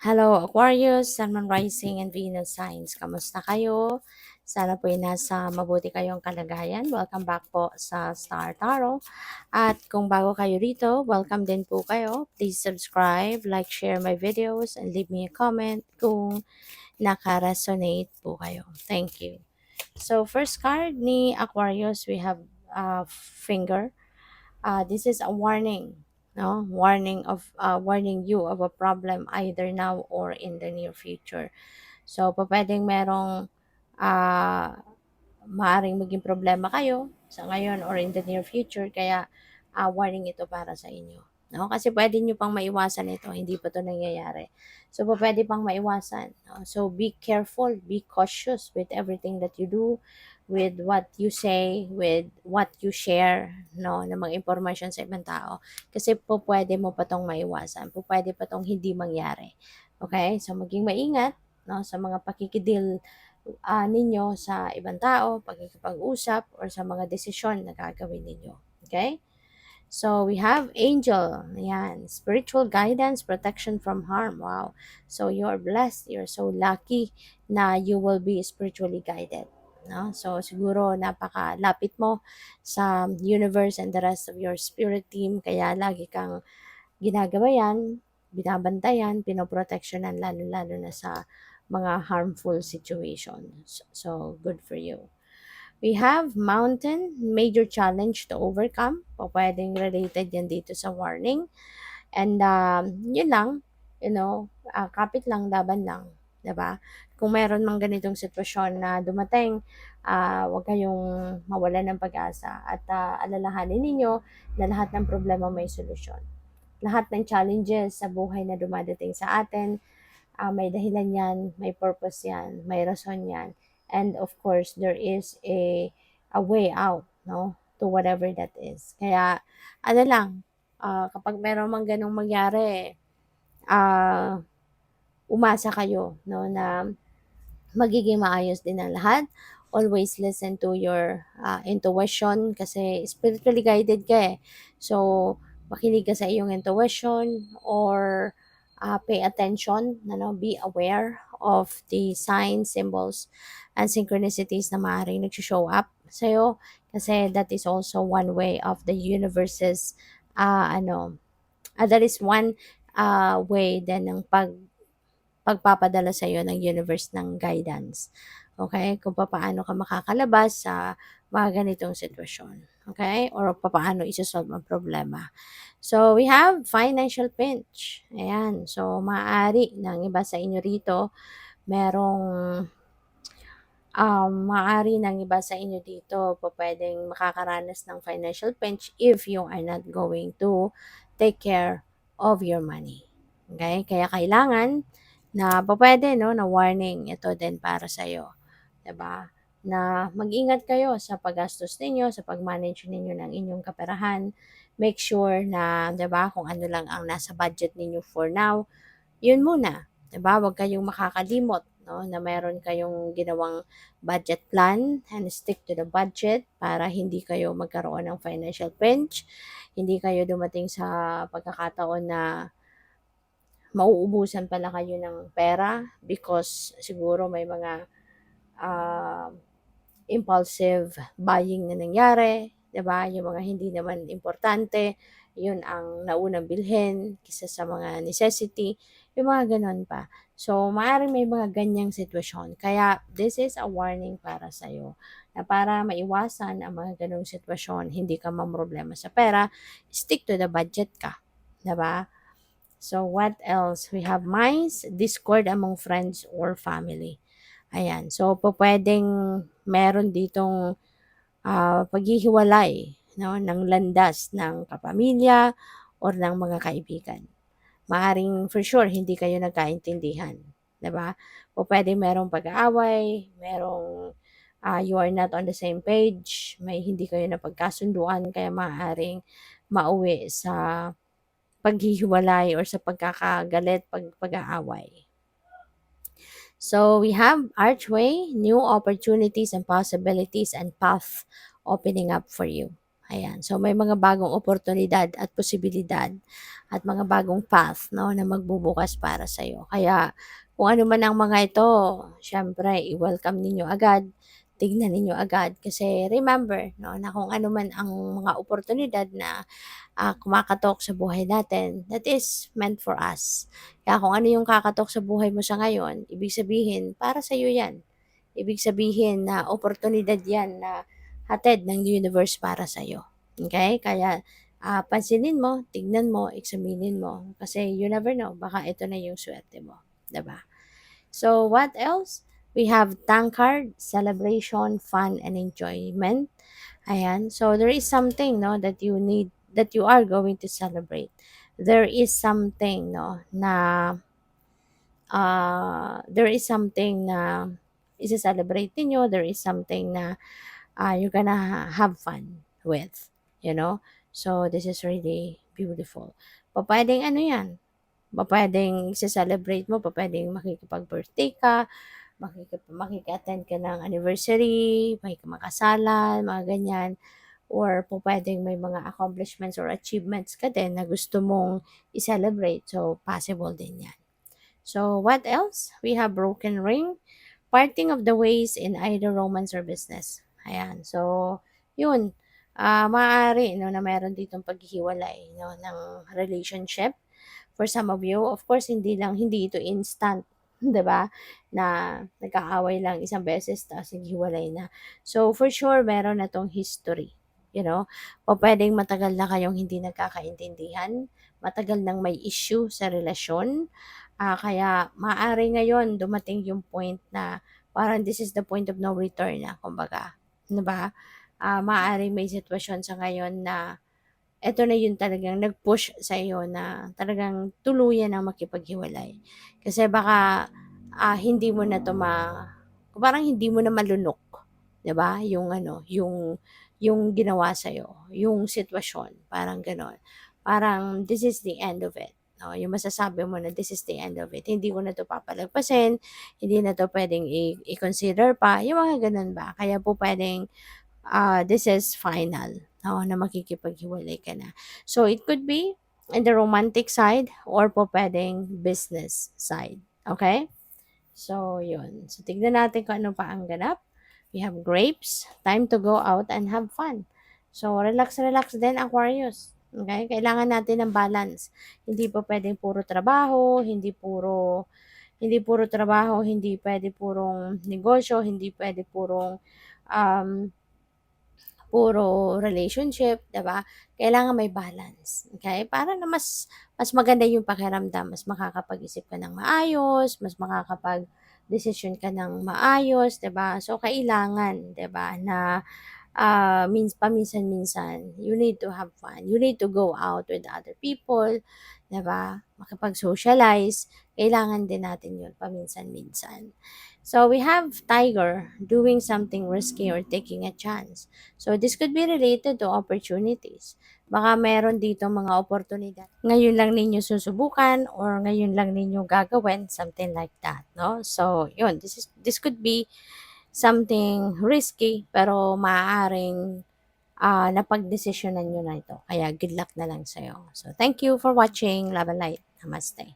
Hello Aquarius, Sun, Moon, Rising, and Venus signs. Kamusta kayo? Sana po ay nasa mabuti kayong kalagayan. Welcome back po sa Star Tarot. At kung bago kayo rito, welcome din po kayo. Please subscribe, like, share my videos, and leave me a comment kung naka-resonate po kayo. Thank you. So, first card ni Aquarius, we have finger. This is a warning, no, warning you of a problem either now or in the near future. So pwedeng merong uh, maaring maging problema kayo sa ngayon or in the near future, kaya warning ito para sa inyo, no, kasi pwede nyo pang maiwasan ito, hindi pa to nangyayari. So pwede pang maiwasan, no? So be careful, be cautious with everything that you do, with what you say, with what you share, no, ng mga impormasyon sa ibang tao. Kasi po pwede mo pa tong maiwasan, po pwede pa tong hindi mangyari. Okay? So maging maingat, no, sa mga pakikidil ninyo sa ibang tao, pagkikipag-usap, or sa mga desisyon na gagawin ninyo. Okay? So, we have angel. Ayan. Spiritual guidance, protection from harm. Wow. So, you're blessed. You're so lucky na you will be spiritually guided. No? So, siguro napakalapit mo sa universe and the rest of your spirit team. Kaya lagi kang ginagawa yan, binabantayan, pinoproteksyonan, lalo-lalo na sa mga harmful situations. So, good for you. We have mountain, major challenge to overcome. O pwedeng related yan dito sa warning. And yun lang, kapit lang, laban lang. 'Di ba? Kung meron mang ganitong sitwasyon na dumating, huwag kayong mawalan ng pag-asa at alalahanin ninyo na lahat ng problema may solusyon. Lahat ng challenges sa buhay na dumadating sa atin, may dahilan yan, may purpose yan, may rason yan. And of course, there is a way out, no, to whatever that is. Kaya, ano lang, kapag meron mang ganong mangyari, uh, umasa kayo, no, na magiging maayos din ang lahat. Always listen to your intuition kasi spiritually guided ka eh. So, makinig ka sa iyong intuition, or pay attention, be aware of the signs, symbols, and synchronicities na maaaring nag-show up sa'yo, kasi that is also one way of the universe's that is one way din ng pagpapadala sa iyo ng universe ng guidance. Okay? Kung paano ka makakalabas sa mga ganitong sitwasyon. Okay? Or paano isosolve ang problema. So, we have financial pinch. Ayan. So, maaari ng iba sa inyo rito, merong maaari ng iba sa inyo dito pwedeng makakaranas ng financial pinch if you are not going to take care of your money. Okay? Kaya kailangan na pwede, no, na warning ito din para sa iyo. 'Di ba? Na mag-ingat kayo sa paggastos ninyo, sa pag-manage ninyo ng inyong kaperahan. Make sure na, 'di ba, kung ano lang ang nasa budget ninyo for now, yun muna. 'Di ba? Huwag kayong makakalimot, no, na meron kayong ginawang budget plan, and stick to the budget para hindi kayo magkaroon ng financial pinch. Hindi kayo dumating sa pagkakataon na mauubusan pala kayo ng pera because siguro may mga uh, impulsive buying na nangyari, 'di ba? Yung mga hindi naman importante, yun ang naunang bilhin kaysa sa mga necessity, yung mga ganon pa. So, maaaring may mga ganyang sitwasyon. Kaya, this is a warning para sa'yo, na para maiwasan ang mga ganong sitwasyon, hindi ka mamroblema sa pera, stick to the budget ka. 'Di ba? So, what else? We have minds, discord among friends or family. Ayan. So, pwedeng meron ditong paghihiwalay, no, ng landas ng kapamilya or ng mga kaibigan. Maaring for sure hindi kayo nagkaintindihan, 'di ba? O pwede merong pag-aaway, merong you are not on the same page, may hindi kayo napagkasunduan, kaya maaaring mauwi sa paghihiwalay or sa pagkakagalit, pag-aaway. So we have archway, new opportunities and possibilities and path opening up for you. Ayan. So, may mga bagong oportunidad at posibilidad at mga bagong path, no, na magbubukas para sa'yo. Kaya, kung ano man ang mga ito, syempre, i-welcome ninyo agad, tignan ninyo agad. Kasi remember, no, na kung ano man ang mga oportunidad na kumakatok sa buhay natin, that is meant for us. Kaya kung ano yung kakatok sa buhay mo sa ngayon, ibig sabihin, para sa'yo yan. Ibig sabihin na oportunidad yan na hatid ng universe para sa'yo. Okay? Kaya pansinin mo, tignan mo, examinin mo. Kasi you never know, baka ito na yung swerte mo. Diba? So, what else? We have tankard, celebration, fun, and enjoyment. Ayan. So, there is something, no, that you need, that you are going to celebrate. There is something, no, na, there is something na isa-celebrate niyo. There is something na you're gonna have fun with, you know. So, this is really beautiful. Pwedeng ano yan, pwedeng isa-celebrate mo, pwedeng makikipag-birthday ka, makiki-attend ka ng anniversary, makikimakasalan, mga ganyan. Or pwedeng may mga accomplishments or achievements ka din na gusto mong i-celebrate. So, possible din yan. So, what else? We have broken ring, parting of the ways in either romance or business. Ayan. So, yun. Maaari no, na meron ditong paghihiwalay no, ng relationship. For some of you, of course, hindi ito instant. 'Di ba? Na nagkaaway lang isang beses tapos naghiwalay na. So, for sure, meron na tong history. You know, o pwedeng matagal na kayong hindi nagkakaintindihan, matagal nang may issue sa relasyon, kaya maaari ngayon dumating yung point na parang this is the point of no return na kumbaga, 'di ba? Maaaring may sitwasyon sa ngayon na eto na yung talagang nag-push sa iyo na talagang tuluyan ng makipaghiwalay. Kasi baka, hindi mo na 'to parang hindi mo na malunok, 'di ba? Yung ano, yung ginawa sa yung sitwasyon, parang gano'n. Parang this is the end of it, 'no? Yung masasabi mo na this is the end of it, hindi ko na 'to papalagpasin, hindi na 'to puwedeng i-consider pa, yung mga gano'n ba. Kaya po puwedeng this is final, no, na makikipaghiwalay ka na. So, it could be in the romantic side or po pwedeng business side. Okay? So, yun. So, tignan natin kung ano pa ang ganap. We have grapes. Time to go out and have fun. So, relax, relax din, Aquarius. Okay? Kailangan natin ng balance. Hindi po pwedeng puro trabaho, hindi puro trabaho, hindi pwede purong negosyo, hindi pwede um, puro relationship, 'di ba? Kailangan may balance, okay? Para na mas maganda yung pakiramdam, mas makakapag-isip ka ng maayos, mas makakapag-desisyon ka ng maayos, 'di ba? So kailangan, 'di ba, na paminsan-minsan, you need to have fun. You need to go out with other people, 'di ba? Makipag-socialize, kailangan din natin 'yun paminsan-minsan. So we have tiger doing something risky or taking a chance. So this could be related to opportunities. Baka meron dito mga oportunidad. Ngayon lang ninyo susubukan or ngayon lang ninyo gagawin, something like that, no? So, yun, this could be something risky pero maaaring napagdesisyonan nyo na ito. Kaya good luck na lang sa'yo. So, thank you for watching. Love and light. Namaste.